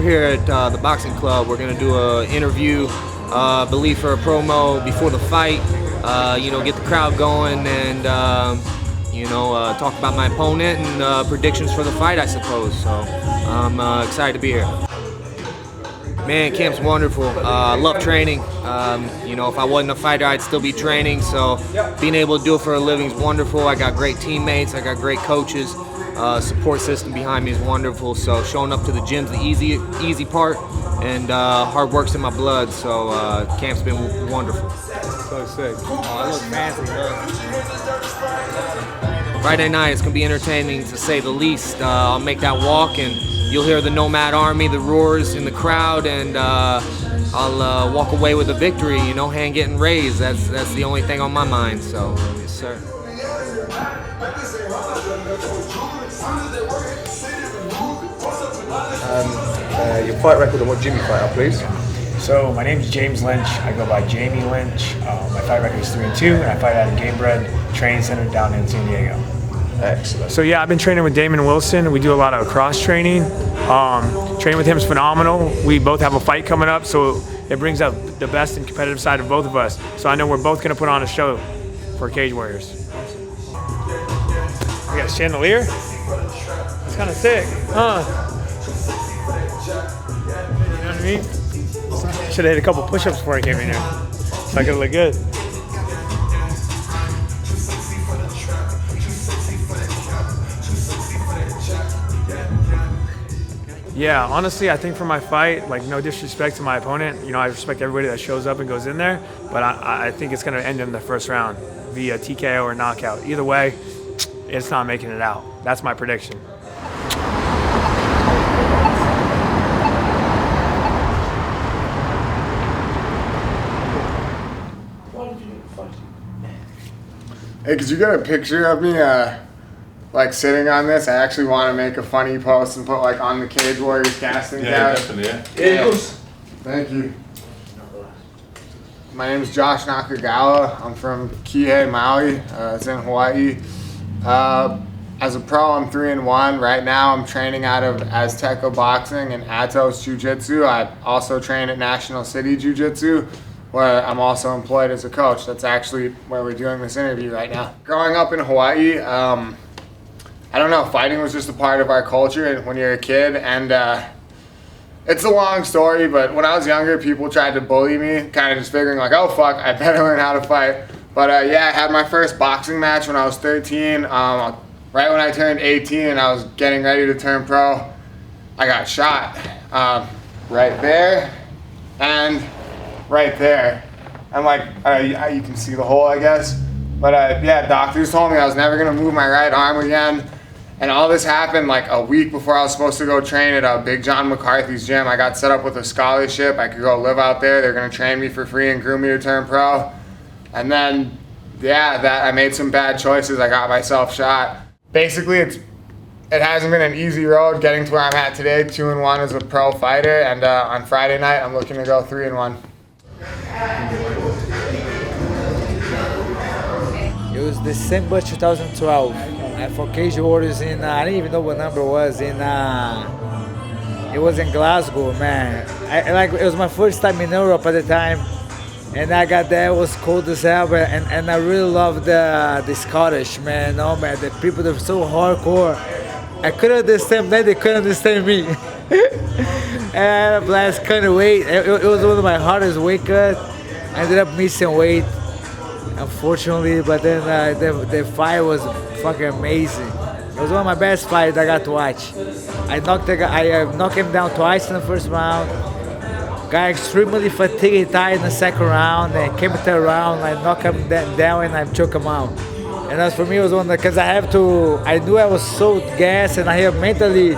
over here at the boxing club. We're gonna do an interview, believe for a promo before the fight. Get the crowd going and talk about my opponent and predictions for the fight, I suppose. So I'm excited to be here. Man, camp's wonderful. I love training. If I wasn't a fighter, I'd still be training. So being able to do it for a living is wonderful. I got great teammates. I got great coaches. Support system behind me is wonderful. So showing up to the gym's the easy part, and hard work's in my blood. So camp's been wonderful. So sick. Oh, I look fancy, huh? Friday night, it's gonna be entertaining to say the least. I'll make that walk, and you'll hear the Nomad Army, the roars in the crowd, and I'll walk away with a victory. Hand getting raised. That's the only thing on my mind. So, yes, sir. Your fight record and what gym you fight at, please. So my name is James Lynch. I go by Jamie Lynch. My fight record is 3-2, and I fight at a Gamebred Training Center down in San Diego. Excellent. So yeah, I've been training with Damon Wilson. We do a lot of cross training. Training with him is phenomenal. We both have a fight coming up, so it brings out the best and competitive side of both of us. So I know we're both going to put on a show for Cage Warriors. We got a chandelier. It's kind of sick, huh? You know what I mean? Should have hit a couple push-ups before I came in here, so I could look good. Yeah, honestly, I think for my fight, no disrespect to my opponent, I respect everybody that shows up and goes in there, but I think it's going to end in the first round via TKO or knockout. Either way, it's not making it out. That's my prediction. Hey, could you get a picture of me, sitting on this? I actually want to make a funny post and put, on the Cage Warriors casting couch. Definitely, Yeah. Thank you. My name is Josh Nakagawa. I'm from Kihei, Maui. It's in Hawaii. As a pro, I'm 3-1. Right now, I'm training out of Azteca Boxing and Atos Jiu-Jitsu. I also train at National City Jiu-Jitsu, where I'm also employed as a coach. That's actually where we're doing this interview right now. Growing up in Hawaii, I don't know, fighting was just a part of our culture when you're a kid, and it's a long story, but when I was younger, people tried to bully me, kind of just figuring oh fuck, I better learn how to fight. But I had my first boxing match when I was 13. Right when I turned 18 and I was getting ready to turn pro, I got shot right there and right there. I'm you can see the hole, I guess. But doctors told me I was never gonna move my right arm again. And all this happened a week before I was supposed to go train at Big John McCarthy's gym. I got set up with a scholarship. I could go live out there. They're gonna train me for free and groom me to turn pro. And then, I made some bad choices. I got myself shot. Basically, it hasn't been an easy road getting to where I'm at today, 2-1 as a pro fighter. And on Friday night, I'm looking to go 3-1. It was December 2012 for Cage Warriors in, I didn't even know what number it was, it was in Glasgow, man. It was my first time in Europe at the time, and I got there, it was cold as hell, and I really loved the Scottish, man. Oh man, the people, they're so hardcore. I couldn't understand them, they couldn't understand me. And blast kind of weight, it was one of my hardest weight cuts. I ended up missing weight, unfortunately, but then the fight was fucking amazing. It was one of my best fights I got to watch. I knocked him down twice in the first round. Got extremely fatigued, tired in the second round, and came to the round. I knocked him down and I choke him out. And as for me, it was one because I knew I was so gassed, and I had mentally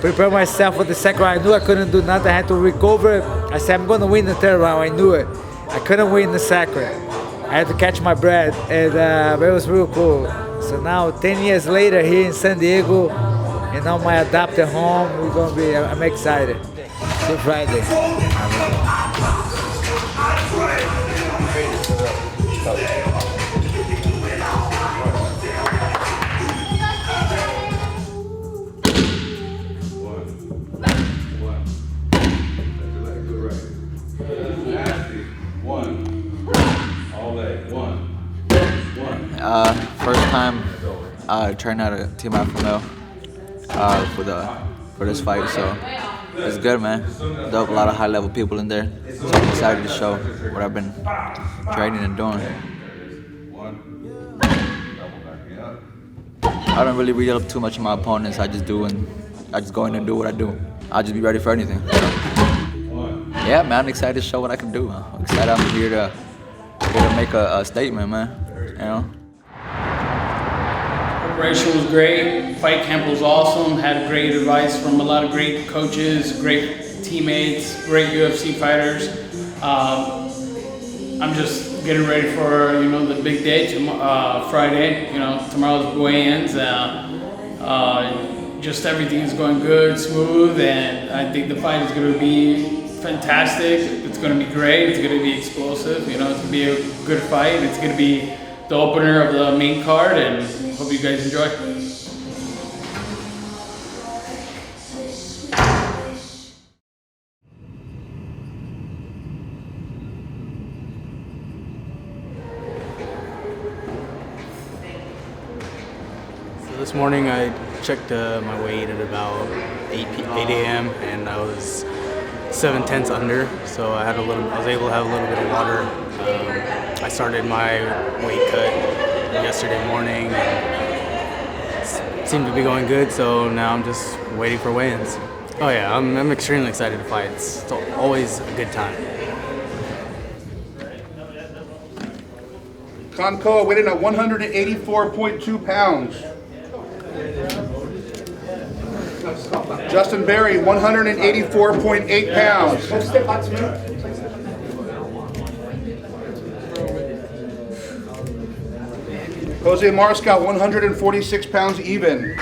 prepared myself for the second round. I knew I couldn't do nothing. I had to recover. I said, I'm going to win the third round. I knew it. I couldn't win the second. I had to catch my breath, and but it was real cool. So now, 10 years later, here in San Diego, and now my adopted home, I'm excited. Till Friday. trained out of Team Alpha Male for this fight, so it's good, man. There are a lot of high-level people in there, so I'm excited to show what I've been training and doing. I don't really read up too much of my opponents. I just go in and do what I do. I'll just be ready for anything. Yeah, man, I'm excited to show what I can do. I'm excited I'm here to make a statement, man. You know. Preparation was great. Fight camp was awesome. Had great advice from a lot of great coaches, great teammates, great UFC fighters. I'm just getting ready for the big day, Friday. Tomorrow's weigh-ins. Just everything is going good, smooth, and I think the fight is going to be fantastic. It's going to be great. It's going to be explosive. It's going to be a good fight. It's going to be the opener of the main card, and hope you guys enjoy. So this morning I checked my weight at about 8 a.m. and I was 7/10 under, so I was able to have a little bit of water. I started my weight cut yesterday morning and it seemed to be going good, so now I'm just waiting for weigh-ins. Oh yeah, I'm extremely excited to fight. It's always a good time. Kanekoa weighing at 184.2 pounds. Justin Berry, 184.8 pounds. Jose Marscal, 146 pounds even.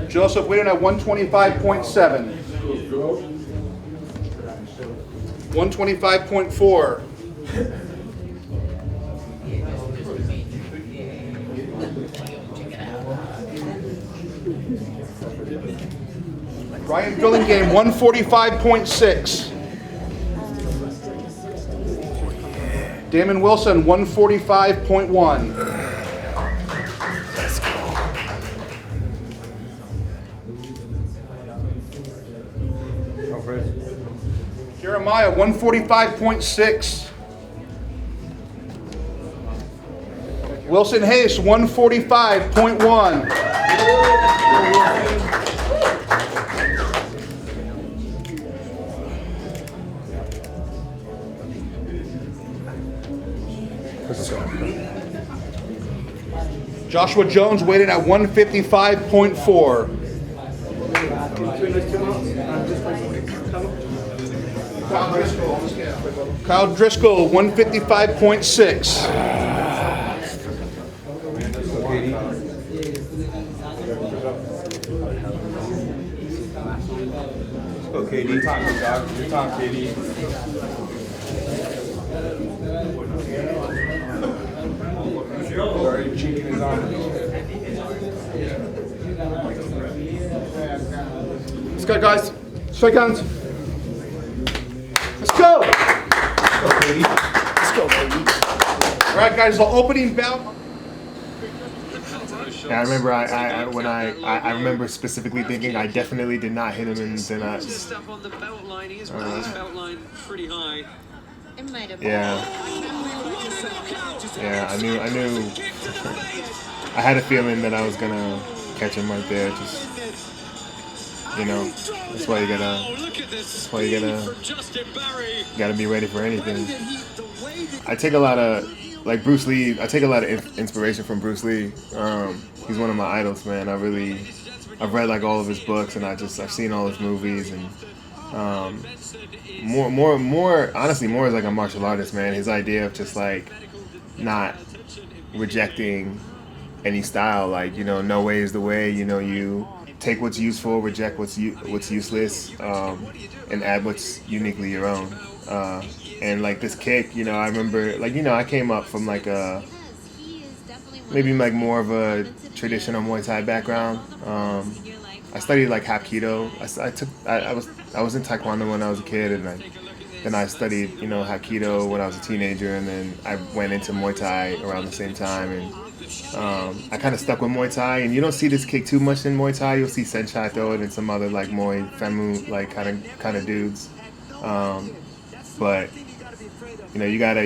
Joseph weighing at 125.7. 125.4. Ryan Billingham, 145.6. Damon Wilson, 145.1. Jeremiah, 145.6. Wilson Hayes, 145.1. Joshua Jones weighted at 155.4. Kyle Driscoll, 155.6. Okay, KD. Your time, KD. Already cheating his arm. Let's go, guys. Shake hands. Let's go. Let's go, baby. All right, guys. The opening bout. Yeah, I remember. I remember specifically thinking I definitely did not hit him in the nuts. Step on the belt line. He is running his belt line pretty high. Yeah. Yeah, I knew. I had a feeling that I was gonna catch him right there. Just, that's why you gotta be ready for anything. I take a lot of, like Bruce Lee. I take a lot of inspiration from Bruce Lee. He's one of my idols, man. I've read like all of his books, and I've seen all his movies, and more honestly, more as like a martial artist, man. His idea of just like not rejecting any style, like, no way is the way. You take what's useful, reject what's useless, and add what's uniquely your own. And like this kick, I remember, like, I came up from like maybe like more of a traditional Muay Thai background. I studied like Hapkido. I was in Taekwondo when I was a kid, and then I studied, you know, Hapkido when I was a teenager, and then I went into Muay Thai around the same time, and I kind of stuck with Muay Thai. And you don't see this kick too much in Muay Thai. You'll see Senchai throw it and some other like Muay Femu like kind of dudes, but you know, you gotta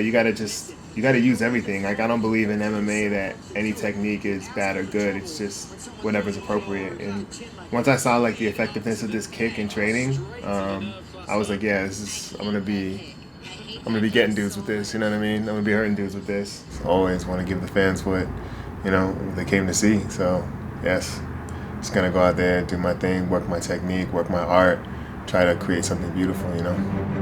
use everything. Like, I don't believe in MMA that any technique is bad or good. It's just whatever's appropriate. And once I saw like the effectiveness of this kick in training, I was like, yeah, I'm gonna be getting dudes with this. You know what I mean? I'm gonna be hurting dudes with this. Always want to give the fans what, you know, they came to see. So yes, just gonna go out there, do my thing, work my technique, work my art, try to create something beautiful. You know.